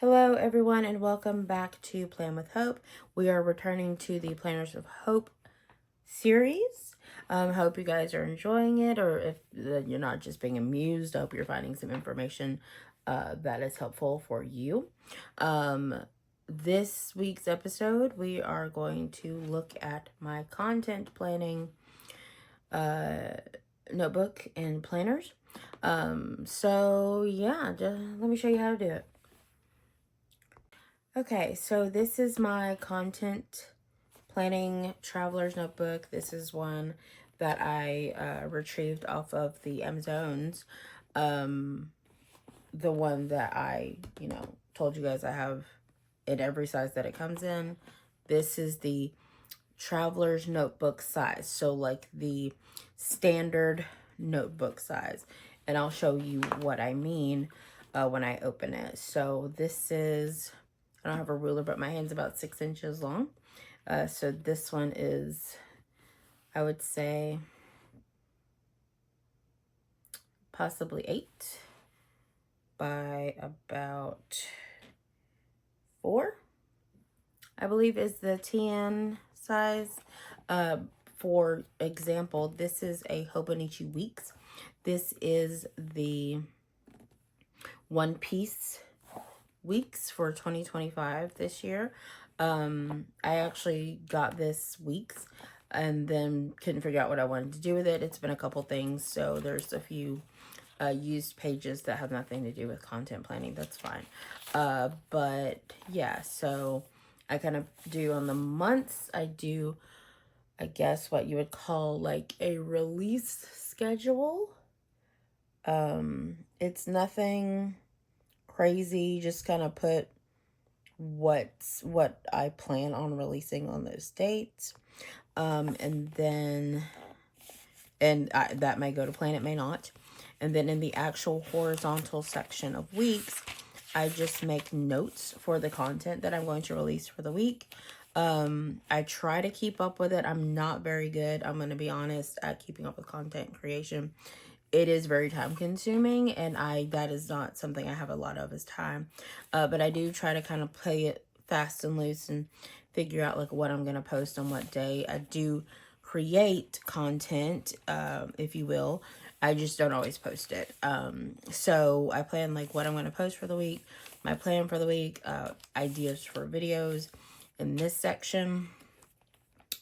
Hello, everyone, and welcome back to Plan with Hope. We are returning to the Planners of Hope series. Hope you guys are enjoying it, or if you're not just being amused, I hope you're finding some information that is helpful for you. This week's episode, we are going to look at my content planning notebook and planners. So yeah, let me show you how to do it. Okay, so this is my content planning traveler's notebook. This is one that I retrieved off of the Amazons. The one that I, told you guys I have in every size that it comes in. This is the traveler's notebook size. So like the standard notebook size. And I'll show you what I mean when I open it. So this is, I don't have a ruler, but my hand's about 6 inches long. So this one is, I would say, possibly 8 by about 4, I believe is the TN size. For example, this is a Hobonichi Weeks. This is the One Piece Weeks for 2025 this year. I actually got this Weeks and then couldn't figure out what I wanted to do with it. It's been a couple things, so there's a few used pages that have nothing to do with content planning. That's fine. But yeah, so I kind of do on the months, I do, I guess, what you would call like a release schedule. It's nothing crazy, just kind of put what I plan on releasing on those dates. And then, that may go to plan, it may not. And then in the actual horizontal section of weeks, I just make notes for the content that I'm going to release for the week. I try to keep up with it. I'm not very good, I'm going to be honest, at keeping up with content creation. It is very time consuming, and that is not something I have a lot of is time. But I do try to kind of play it fast and loose and figure out like what I'm going to post on what day. I do create content, if you will. I just don't always post it. So I plan like what I'm going to post for the week, my plan for the week, ideas for videos in this section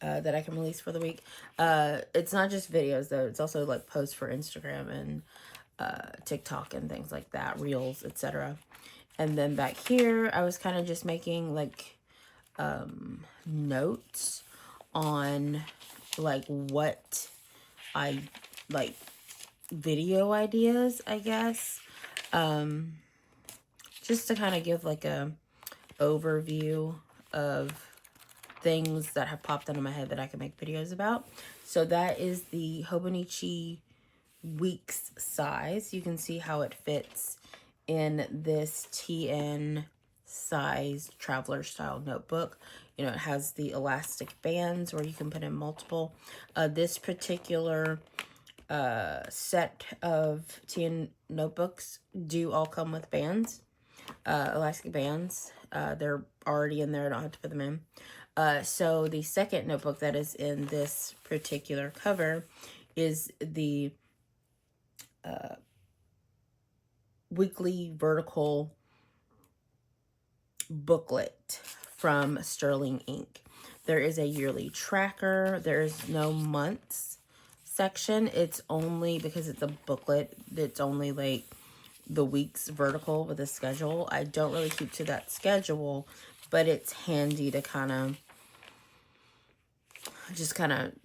that I can release for the week. It's not just videos though. It's also like posts for Instagram and TikTok and things like that, Reels, etc. And then back here, I was kind of just making like notes on like what I like, video ideas, I guess. Just to kind of give like a overview of things that have popped into my head that I can make videos about. So that is the Hobonichi Weeks size. You can see how it fits in this TN size traveler style notebook. It has the elastic bands where you can put in multiple. This particular set of TN notebooks do all come with bands, elastic bands. They're already in there. I don't have to put them in. So the second notebook that is in this particular cover is the weekly vertical booklet from Sterling Ink. There is a yearly tracker. There is no months section. It's only, because it's a booklet, it's only like the week's vertical with a schedule. I don't really keep to that schedule, but it's handy to kind of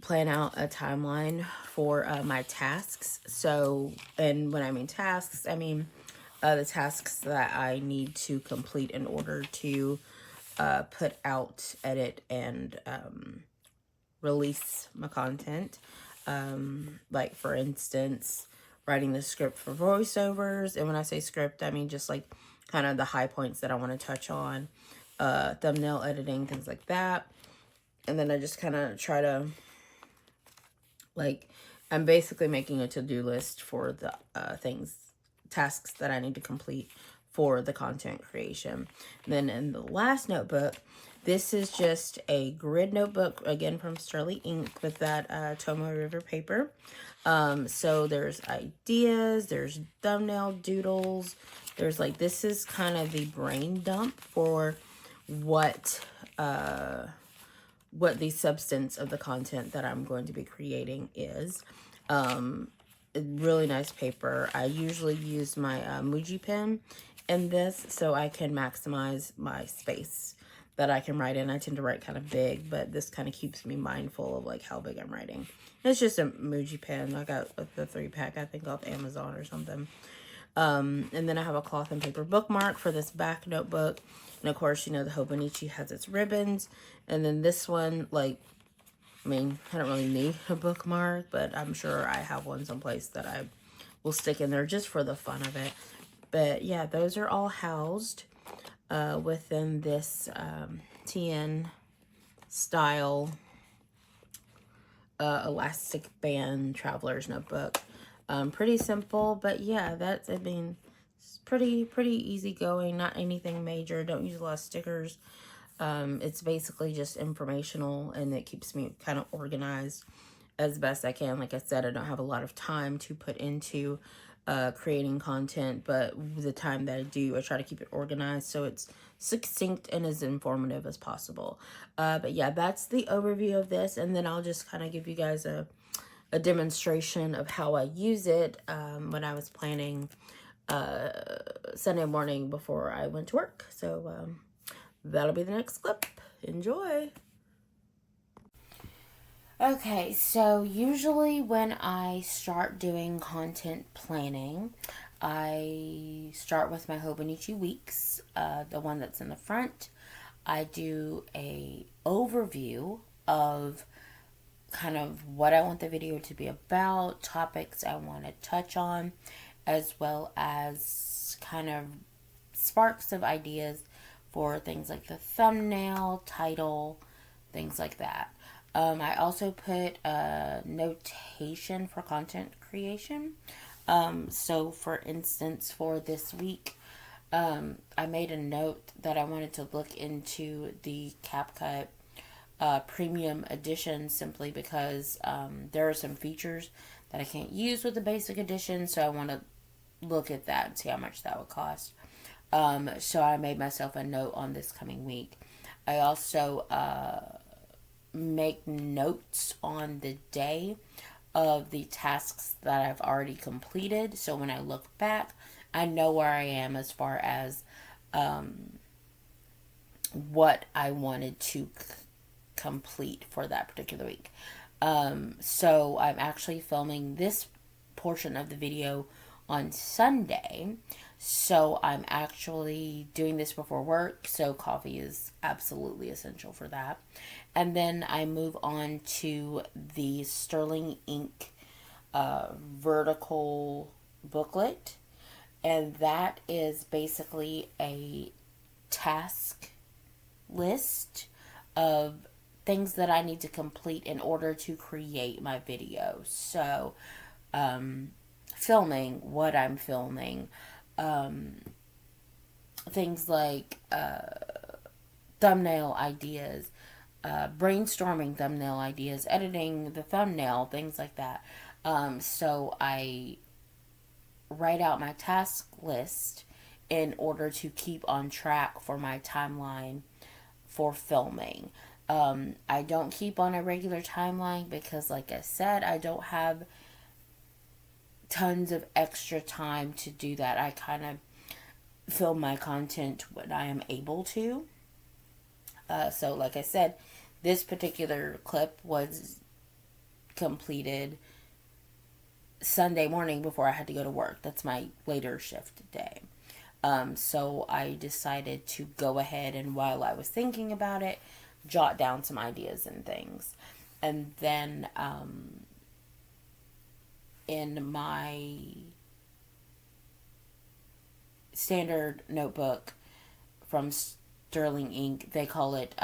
plan out a timeline for my tasks. So, and when I mean tasks, I mean the tasks that I need to complete in order to put out, edit, and release my content. Like for instance, writing the script for voiceovers. And when I say script, I mean just like kind of the high points that I want to touch on, thumbnail editing, things like that. And then I just kind of try to, like, I'm basically making a to-do list for the tasks that I need to complete for the content creation. Then in the last notebook, this is just a grid notebook, again from Sterling Ink with that Tomoe River paper. So there's ideas, there's thumbnail doodles, there's like, this is kind of the brain dump for what the substance of the content that I'm going to be creating is. Really nice paper. I usually use my Muji pen in this so I can maximize my space that I can write in. I tend to write kind of big, but this kind of keeps me mindful of like how big I'm writing. It's just a Muji pen. I got the 3-pack, I think, off Amazon or something. And then I have a cloth and paper bookmark for this back notebook. And of course, you know, the Hobonichi has its ribbons. And then this one, like, I mean, I don't really need a bookmark, but I'm sure I have one someplace that I will stick in there just for the fun of it. But yeah, those are all housed within this TN style elastic band traveler's notebook. Pretty simple, but yeah, that's, I mean, it's pretty easy going, not anything major. Don't use a lot of stickers. It's basically just informational, and it keeps me kind of organized as best I can. Like I said, I don't have a lot of time to put into creating content, but the time that I do, I try to keep it organized so it's succinct and as informative as possible. But yeah, that's the overview of this, and then I'll just kind of give you guys a demonstration of how I use it when I was planning Sunday morning before I went to work. So that'll be the next clip. Enjoy. Okay, so usually when I start doing content planning, I start with my Hobonichi Weeks, the one that's in the front. I do a overview of kind of what I want the video to be about, topics I want to touch on, as well as kind of sparks of ideas for things like the thumbnail, title, things like that. I also put a notation for content creation. So for instance, for this week, I made a note that I wanted to look into the CapCut premium edition, simply because there are some features that I can't use with the basic edition, so I want to look at that and see how much that would cost. So I made myself a note on this coming week. I also make notes on the day of the tasks that I've already completed, so when I look back, I know where I am as far as what I wanted to complete for that particular week. So I'm actually filming this portion of the video on Sunday, so I'm actually doing this before work, so coffee is absolutely essential for that. And then I move on to the Sterling Ink vertical booklet, and that is basically a task list of things that I need to complete in order to create my video. So, filming, what I'm filming, things like thumbnail ideas, brainstorming thumbnail ideas, editing the thumbnail, things like that. So I write out my task list in order to keep on track for my timeline for filming. I don't keep on a regular timeline because, like I said, I don't have tons of extra time to do that. I kind of film my content when I am able to. So like I said, this particular clip was completed Sunday morning before I had to go to work. That's my later shift day. So I decided to go ahead and, while I was thinking about it, jot down some ideas and things. And then in my standard notebook from Sterling Ink, they call it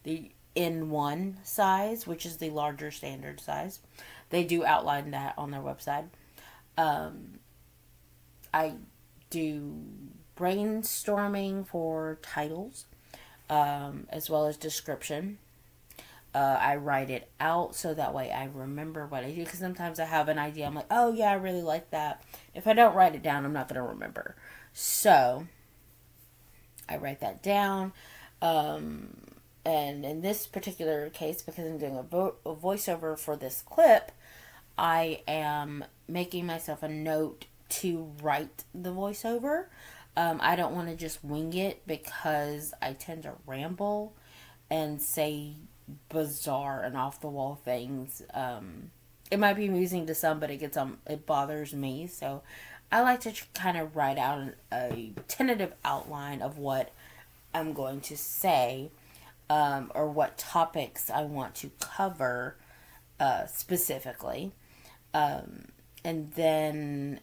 the N1 size, which is the larger standard size. They do outline that on their website. I do brainstorming for titles, as well as description. I write it out so that way I remember what I do. Because sometimes I have an idea. I'm like, oh yeah, I really like that. If I don't write it down, I'm not going to remember. So I write that down. And in this particular case, because I'm doing a voiceover for this clip, I am making myself a note to write the voiceover. I don't want to just wing it because I tend to ramble and say bizarre and off the wall things. It might be amusing to some, but it bothers me. So I like to kind of write out a tentative outline of what I'm going to say, or what topics I want to cover specifically. And then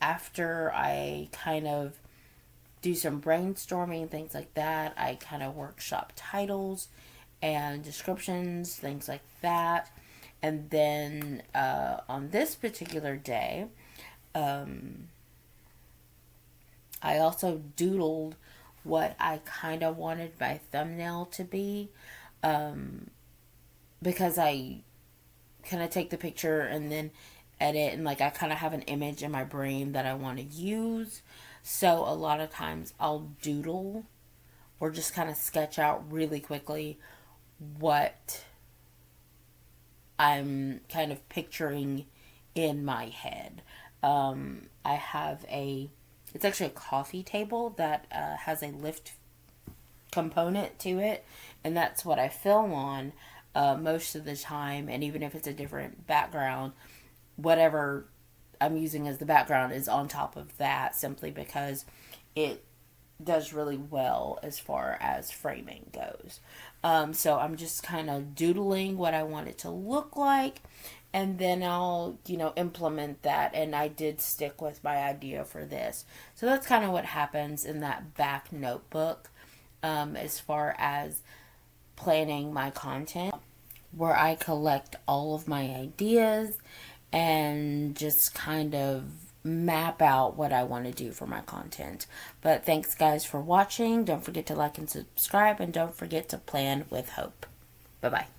after I kind of do some brainstorming, things like that, I kind of workshop titles and descriptions, things like that. And then on this particular day, I also doodled what I kind of wanted my thumbnail to be, because I kind of take the picture and then edit, and like I kind of have an image in my brain that I want to use. So a lot of times I'll doodle or just kind of sketch out really quickly what I'm kind of picturing in my head. I have it's actually a coffee table that has a lift component to it, and that's what I film on most of the time. And even if it's a different background, whatever I'm using as the background is on top of that, simply because it does really well as far as framing goes. So I'm just kind of doodling what I want it to look like, and then I'll, implement that. And I did stick with my idea for this. So that's kind of what happens in that back notebook, as far as planning my content, where I collect all of my ideas and just kind of map out what I want to do for my content. But thanks guys for watching. Don't forget to like and subscribe, and don't forget to plan with hope. Bye bye.